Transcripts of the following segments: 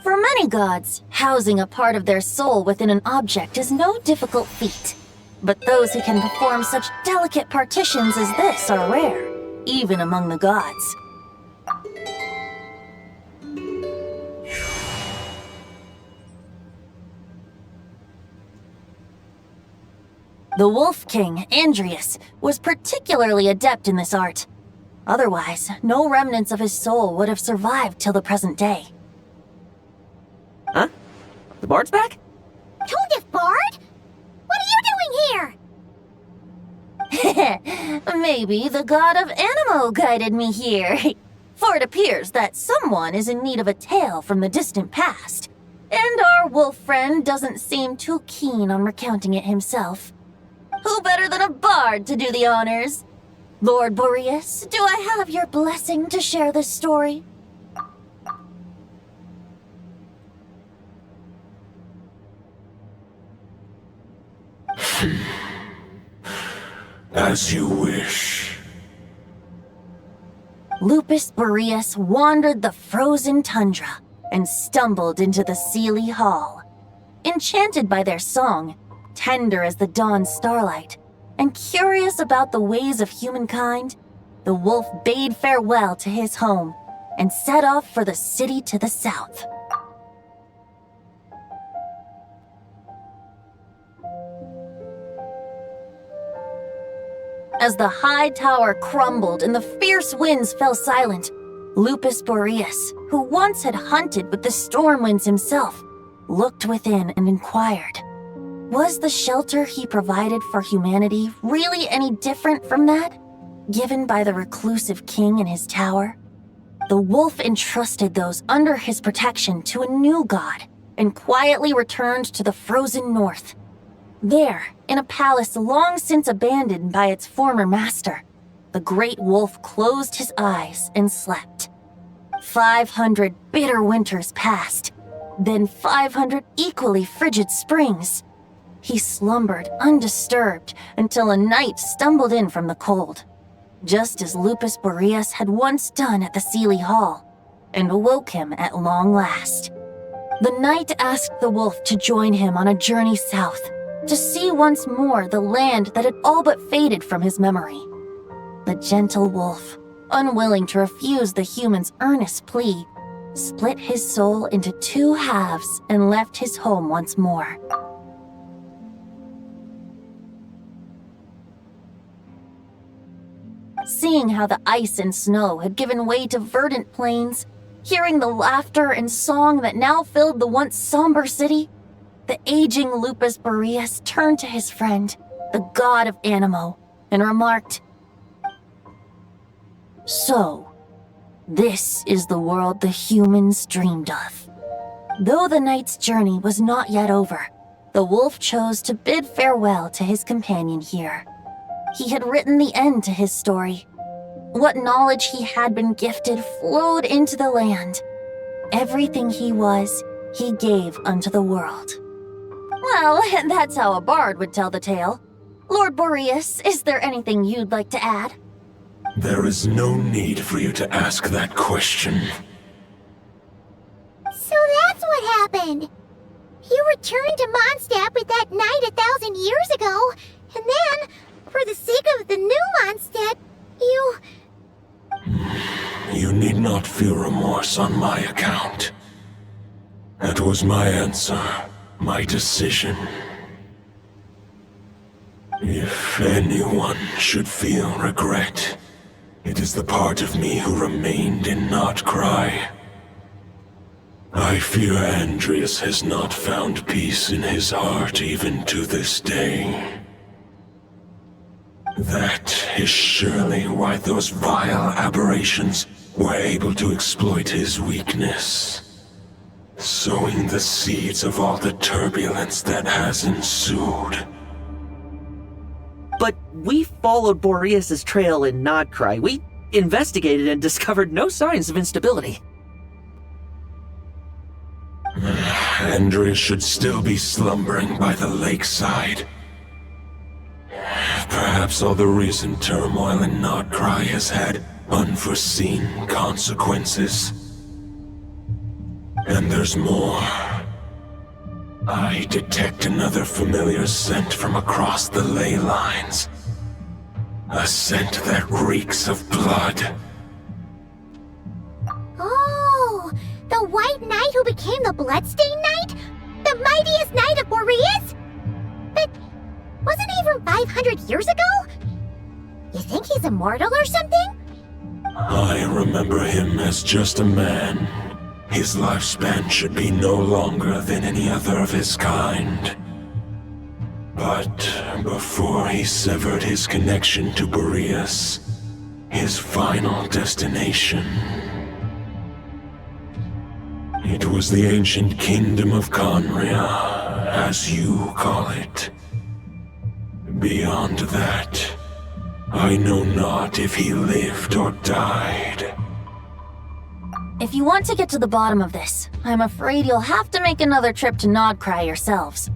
For many gods, housing a part of their soul within an object is no difficult feat. But those who can perform such delicate partitions as this are rare, even among the gods. The Wolf King, Andrius, was particularly adept in this art. Otherwise, no remnants of his soul would have survived till the present day. Huh? The bard's back? Toadif Bard? What are you doing here? Maybe the god of Animo guided me here. For it appears that someone is in need of a tale from the distant past. And our wolf friend doesn't seem too keen on recounting it himself. Who better than a bard to do the honors? Lord Boreas, do I have your blessing to share this story? As you wish. Lupus Boreas wandered the frozen tundra and stumbled into the Sealy Hall. Enchanted by their song, tender as the dawn's starlight, and curious about the ways of humankind, the wolf bade farewell to his home and set off for the city to the south. As the high tower crumbled and the fierce winds fell silent, Lupus Boreas, who once had hunted with the storm winds himself, looked within and inquired, was the shelter he provided for humanity really any different from that given by the reclusive king in his tower? The wolf entrusted those under his protection to a new god and quietly returned to the frozen north. There, in a palace long since abandoned by its former master, the great wolf closed his eyes and slept. 500 bitter winters passed, then 500 equally frigid springs. He slumbered undisturbed until a night stumbled in from the cold, just as Lupus Boreas had once done at the Sealy Hall, and awoke him at long last. The night asked the wolf to join him on a journey south, to see once more the land that had all but faded from his memory. The gentle wolf, unwilling to refuse the human's earnest plea, split his soul into two halves and left his home once more. Seeing how the ice and snow had given way to verdant plains, hearing the laughter and song that now filled the once somber city, the aging Lupus Boreas turned to his friend, the god of Animo, and remarked, "So, this is the world the humans dreamed of." Though the night's journey was not yet over, the wolf chose to bid farewell to his companion here. He had written the end to his story. What knowledge he had been gifted flowed into the land. Everything he was, he gave unto the world. Well, that's how a bard would tell the tale. Lord Boreas, is there anything you'd like to add? There is no need for you to ask that question. So that's what happened. You returned to Mondstadt with that knight 1,000 years ago, and then, for the sake of the new Mondstadt, you... You need not feel remorse on my account. That was my answer, my decision. If anyone should feel regret, it is the part of me who remained and not cry. I fear Andrius has not found peace in his heart even to this day. That is surely why those vile aberrations were able to exploit his weakness, sowing the seeds of all the turbulence that has ensued. But we followed Boreas' trail in Nodcry. We investigated and discovered no signs of instability. Andrius should still be slumbering by the lakeside. Perhaps all the recent turmoil in Nodcry has had unforeseen consequences. And there's more. I detect another familiar scent from across the ley lines. A scent that reeks of blood. Oh, the White Knight who became the Bloodstained Knight? The mightiest knight of Boreas? But wasn't he from 500 years ago? You think he's immortal or something? I remember him as just a man. His lifespan should be no longer than any other of his kind. But before he severed his connection to Boreas, his final destination, it was the ancient kingdom of Conria, as you call it. Beyond that, I know not if he lived or died. If you want to get to the bottom of this, I'm afraid you'll have to make another trip to Nodcry yourselves.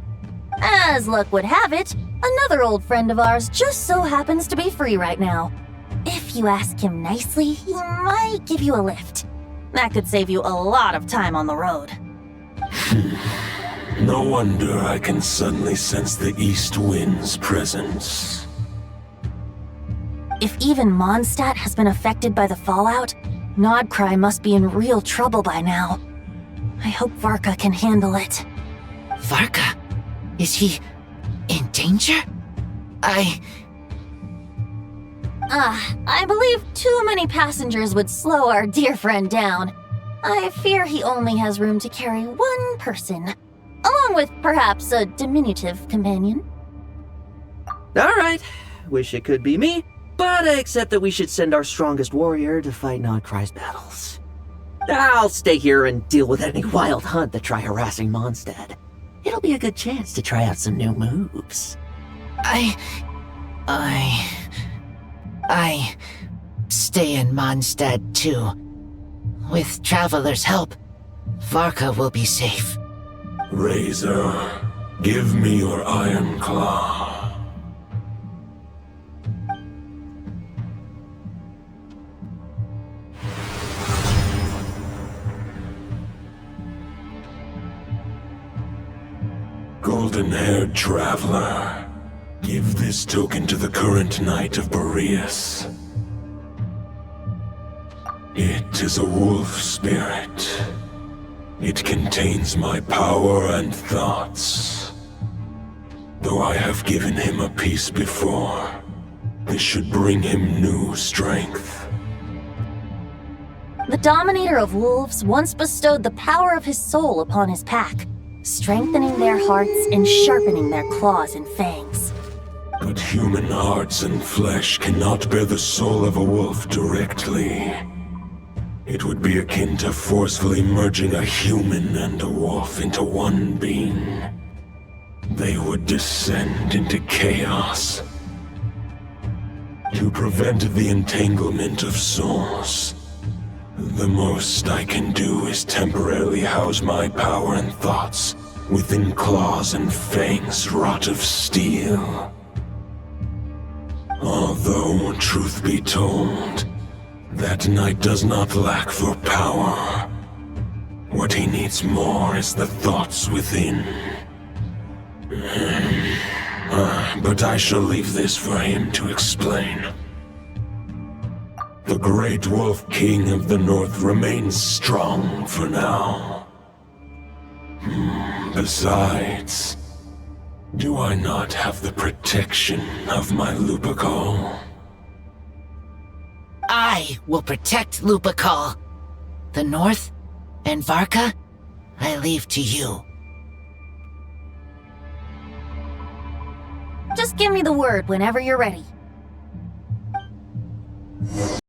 As luck would have it, another old friend of ours just so happens to be free right now. If you ask him nicely, he might give you a lift. That could save you a lot of time on the road. No wonder I can suddenly sense the east wind's presence. If even Mondstadt has been affected by the fallout, Nodcry must be in real trouble by now. I hope Varka can handle it. Varka? Is he in danger? I believe too many passengers would slow our dear friend down. I fear he only has room to carry one person, along with perhaps a diminutive companion. Alright, wish it could be me, but I accept that we should send our strongest warrior to fight Nodcry's battles. I'll stay here and deal with any wild hunt that try harassing Mondstadt. It'll be a good chance to try out some new moves. I stay in Mondstadt too. With Traveler's help, Varka will be safe. Razor, give me your iron claw. Golden-haired traveler, give this token to the current knight of Boreas. It is a wolf spirit. It contains my power and thoughts. Though I have given him a piece before, this should bring him new strength. The Dominator of Wolves once bestowed the power of his soul upon his pack, strengthening their hearts and sharpening their claws and fangs. But human hearts and flesh cannot bear the soul of a wolf directly. It would be akin to forcefully merging a human and a wolf into one being. They would descend into chaos. To prevent the entanglement of souls, the most I can do is temporarily house my power and thoughts within claws and fangs wrought of steel. Although, truth be told, that knight does not lack for power. What he needs more is the thoughts within. But I shall leave this for him to explain. The Great Wolf King of the North remains strong for now. Besides, do I not have the protection of my Lupus? I will protect Lupus. The North and Varka, I leave to you. Just give me the word whenever you're ready.